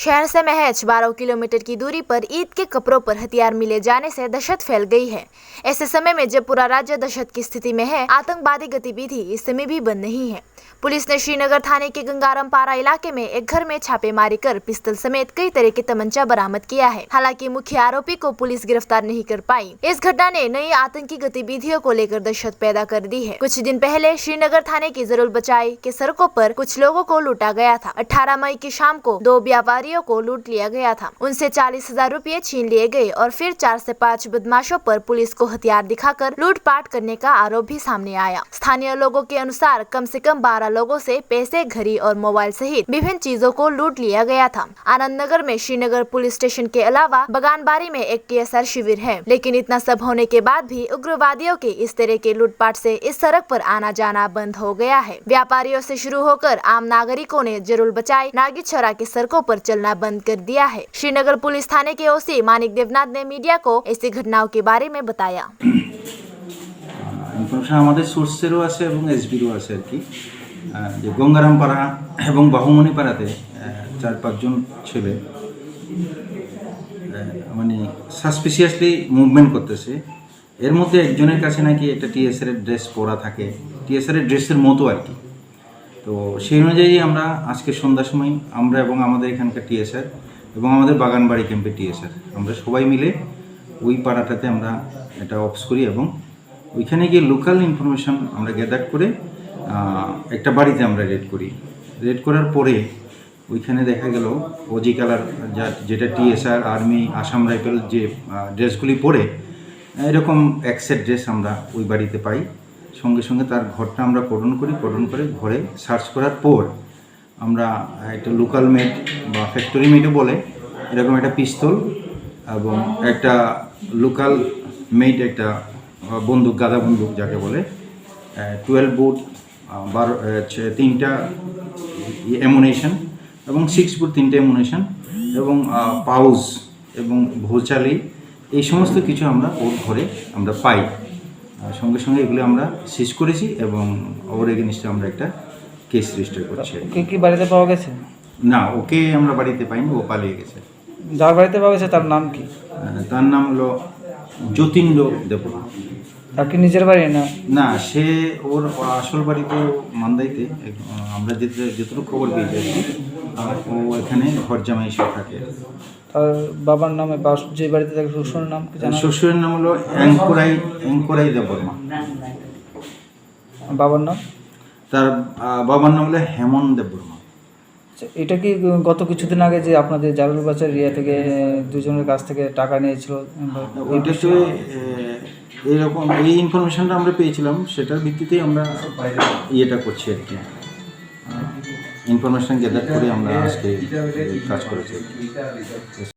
शहर से महज 12 किलोमीटर की दूरी पर ईद के कपड़ों पर हथियार मिले जाने से दहशत फैल गई है। ऐसे समय में जब पूरा राज्य दहशत की स्थिति में है, आतंकवादी गतिविधि इस समय भी बंद नहीं है। पुलिस ने श्रीनगर थाने के गंगाराम पारा इलाके में एक घर में छापेमारी कर पिस्तौल समेत कई तरह के तमंचा बरामद किया है। हालांकि मुख्य आरोपी को पुलिस गिरफ्तार नहीं कर पाई। इस घटना ने नई आतंकी गतिविधियों को लेकर दहशत पैदा कर दी है। कुछ दिन पहले श्रीनगर थाने की जरूल बचाई के सड़कों पर कुछ लोगों को लूटा गया था। 18 मई की शाम को 2 व्यापारियों को लूट लिया गया था। उनसे 40,000 रुपए छीन लिए गए और फिर 4 से 5 बदमाशों पर पुलिस को हथियार दिखाकर लूटपाट करने का आरोप भी सामने आया। स्थानीय लोगों के अनुसार कम से कम 12 लोगों से पैसे, घड़ी और मोबाइल सहित विभिन्न चीजों को लूट लिया गया था। आनंद नगर में श्रीनगर पुलिस स्टेशन के अलावा बगानबारी में एक TSR शिविर है, लेकिन इतना सब होने के बाद भी उग्रवादियों के इस तरह के लूटपाट से इस सड़क पर आना जाना बंद हो गया है। व्यापारियों से शुरू होकर आम नागरिकों ने जरूर बचाई नागीछोरा की सड़कों पर चलना बंद कर दिया है। श्रीनगर पुलिस थाने के OC मानिक देवनाथ ने मीडिया को ऐसी घटनाओं के बारे में बताया। ইনফরমেশন আমাদের সোর্সেরও আছে এবং এসবিরও আছে আর কি, যে গঙ্গারাম পাড়া এবং বাহুমণি পাড়াতে 4-5 জন ছেলে মানে সাসপিসিয়াসলি মুভমেন্ট করতেছে। এর মধ্যে একজনের কাছে নাকি একটা TSR এর ড্রেস পরা থাকে, TSR এর ড্রেসের মতো আর কি। তো সেই অনুযায়ী আমরা আজকে সন্ধ্যার সময় আমরা এবং আমাদের এখানকার TSR এবং আমাদের বাগানবাড়ি ক্যাম্পের TSR আমরা সবাই মিলে ওই পাড়াটাতে আমরা এটা অফিস করি এবং ওইখানে গিয়ে লোকাল ইনফরমেশন আমরা গ্যাদার করে একটা বাড়িতে আমরা রেড করি। রেড করার পরে ওইখানে দেখা গেল ওজি কালার যেটা TSR, আর্মি, আসাম রাইফেল যে ড্রেসগুলি পরে এরকম এক সেট ড্রেস আমরা ওই বাড়িতে পাই। সঙ্গে সঙ্গে তার ঘরটা আমরা কর্ডন করি। কর্ডন করে ঘরে সার্চ করার পর আমরা একটা লোকাল মেড বা ফ্যাক্টরি মেডও বলে এরকম একটা পিস্তল এবং একটা লোকাল মেড একটা বন্দুক, গাদা বন্দুক যাকে বলে, 12 বুট, 3টা অ্যামুনেশন এবং 6 বুট 3টা অ্যামুনেশন এবং পাউজ এবং ভোচালি, এই সমস্ত কিছু আমরা ওর ঘরে আমরা পাই। সঙ্গে সঙ্গে এগুলো আমরা সিজ করেছি এবং ওর এগেইনস্টে আমরা একটা কেস রেজিস্টার করছি। ওকে কি বাড়িতে পাওয়া গেছে? না, ওকে আমরা বাড়িতে পাইনি, ও পালিয়ে গেছে। যার বাড়িতে পাওয়া গেছে তার নাম কি? তার নাম হলো যতীন্দ্র দেববর্মা। তার কি নিজের বাড়ি না? না, সে ওর আসল বাড়ি তো মান্দাইতে। আমরা যতটুকু খবর পেয়েছি ও এখানে ঘর জামাই এসে থাকে। তার বাবার নামে বা যে বাড়িতে থাকে শ্বশুরের নাম কি জানেন? শ্বশুরের নাম হলো অঙ্কুরাই দেববর্মা। বাবার নাম? তার বাবার নাম হলো হেমন্ত দেববর্মা। এটা কি গত কিছুদিন আগে যে আপনাদের জারুল বাজার এরিয়া থেকে দুজনের কাছ থেকে টাকা নিয়েছিল? ওইটা তো এইরকম এই ইনফরমেশনটা আমরা পেয়েছিলাম, সেটার ভিত্তিতেই আমরা ইয়েটা করছি আর কি, ইনফরমেশন গ্যাদার করে আমরা আজকে কাজ করেছি।